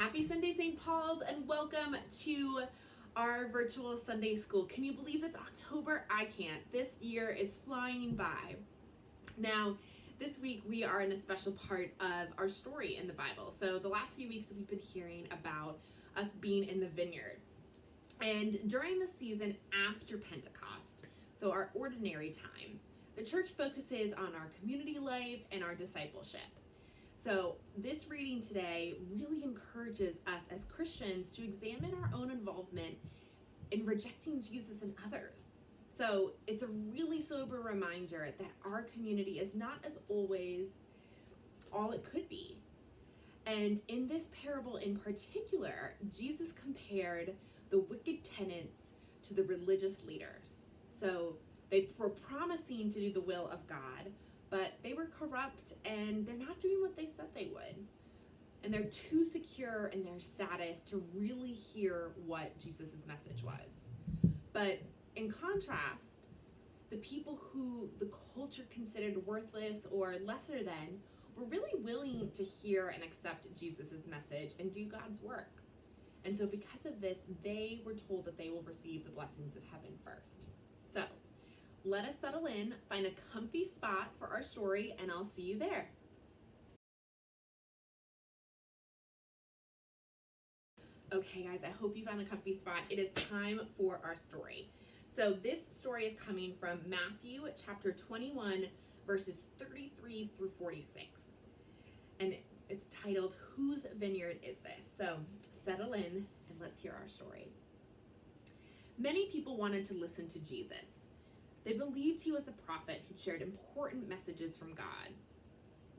Happy Sunday, St. Paul's, and welcome to our virtual Sunday school. Can you believe it's October? I can't. This year is flying by. Now, this week we are in a special part of our story in the Bible. So the last few weeks we've been hearing about us being in the vineyard. And during the season after Pentecost, so our ordinary time, the church focuses on our community life and our discipleship. So this reading today really encourages us as Christians to examine our own involvement in rejecting Jesus and others. So it's a really sober reminder that our community is not as always all it could be. And in this parable in particular, Jesus compared the wicked tenants to the religious leaders. So they were promising to do the will of God, but they were corrupt and they're not doing what they said they would. And they're too secure in their status to really hear what Jesus' message was. But in contrast, the people who the culture considered worthless or lesser than were really willing to hear and accept Jesus' message and do God's work. And so because of this, they were told that they will receive the blessings of heaven first. So let us settle in, find a comfy spot for our story, and I'll see you there. Okay, guys, I hope you found a comfy spot. It is time for our story. So this story is coming from Matthew chapter 21, verses 33 through 46. And it's titled, Whose Vineyard Is This? So settle in and let's hear our story. Many people wanted to listen to Jesus. They believed he was a prophet who shared important messages from God.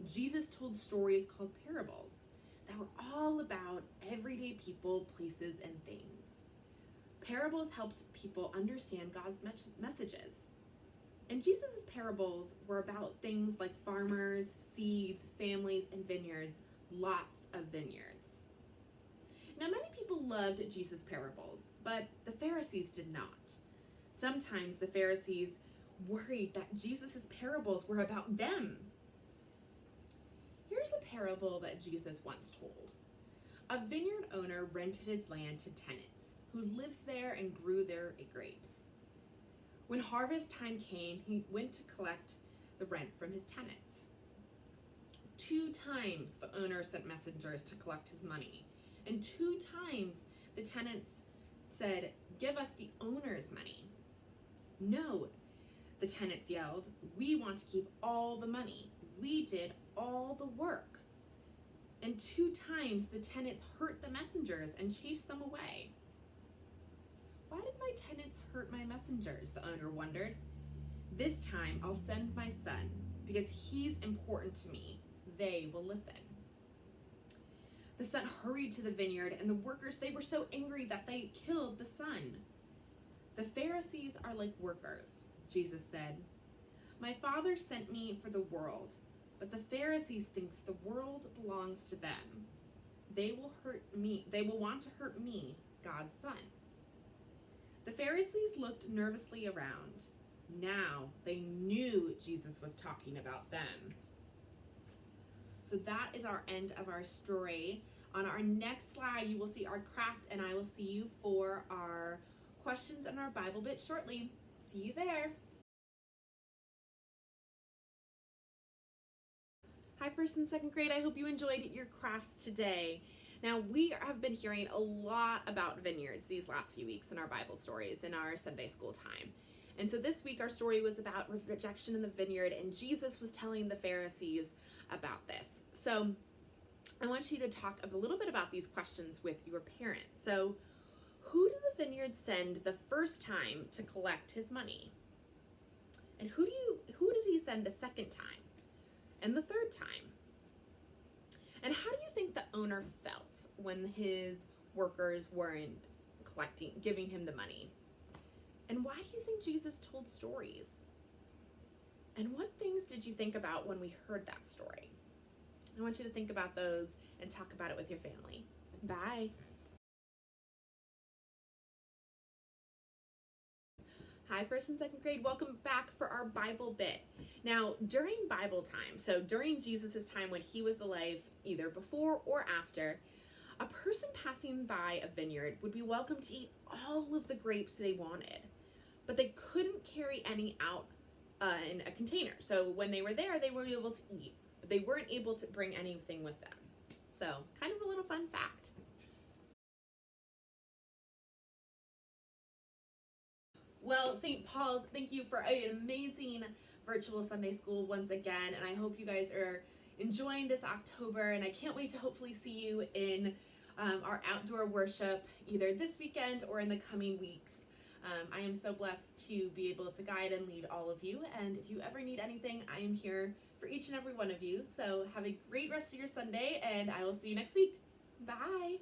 Jesus told stories called parables that were all about everyday people, places, and things. Parables helped people understand God's messages. And Jesus' parables were about things like farmers, seeds, families, and vineyards, lots of vineyards. Now, many people loved Jesus' parables, but the Pharisees did not. Sometimes the Pharisees worried that Jesus' parables were about them. Here's a parable that Jesus once told. A vineyard owner rented his land to tenants who lived there and grew their grapes. When harvest time came, he went to collect the rent from his tenants. 2 times the owner sent messengers to collect his money, and 2 times the tenants said, "Give us the owner's money." "No," the tenants yelled, "we want to keep all the money. We did all the work." And 2 times the tenants hurt the messengers and chased them away. "Why did my tenants hurt my messengers?" the owner wondered. "This time I'll send my son because he's important to me. They will listen." The son hurried to the vineyard, and the workers, they were so angry that they killed the son. "The Pharisees are like workers," Jesus said. "My Father sent me for the world, but the Pharisees think the world belongs to them. They will hurt me. They will want to hurt me, God's son." The Pharisees looked nervously around. Now they knew Jesus was talking about them. So that is our end of our story. On our next slide, you will see our craft, and I will see you for our questions and our Bible bit shortly. See you there. Hi, 1st and 2nd grade. I hope you enjoyed your crafts today. Now, we have been hearing a lot about vineyards these last few weeks in our Bible stories in our Sunday school time. And so this week, our story was about rejection in the vineyard, and Jesus was telling the Pharisees about this. So I want you to talk a little bit about these questions with your parents. So who did the vineyard send the first time to collect his money? And who did he send the second time? And the third time? And how do you think the owner felt when his workers weren't giving him the money? And why do you think Jesus told stories? And what things did you think about when we heard that story? I want you to think about those and talk about it with your family. Bye. Hi, 1st and 2nd grade. Welcome back for our Bible bit. Now, during Bible time, so during Jesus' time when he was alive, either before or after, a person passing by a vineyard would be welcome to eat all of the grapes they wanted, but they couldn't carry any out in a container. So when they were there, they were able to eat, but they weren't able to bring anything with them. So kind of a little fun fact. Well, St. Paul's, thank you for an amazing virtual Sunday school once again, and I hope you guys are enjoying this October, and I can't wait to hopefully see you in our outdoor worship either this weekend or in the coming weeks. I am so blessed to be able to guide and lead all of you, and if you ever need anything, I am here for each and every one of you. So have a great rest of your Sunday, and I will see you next week. Bye!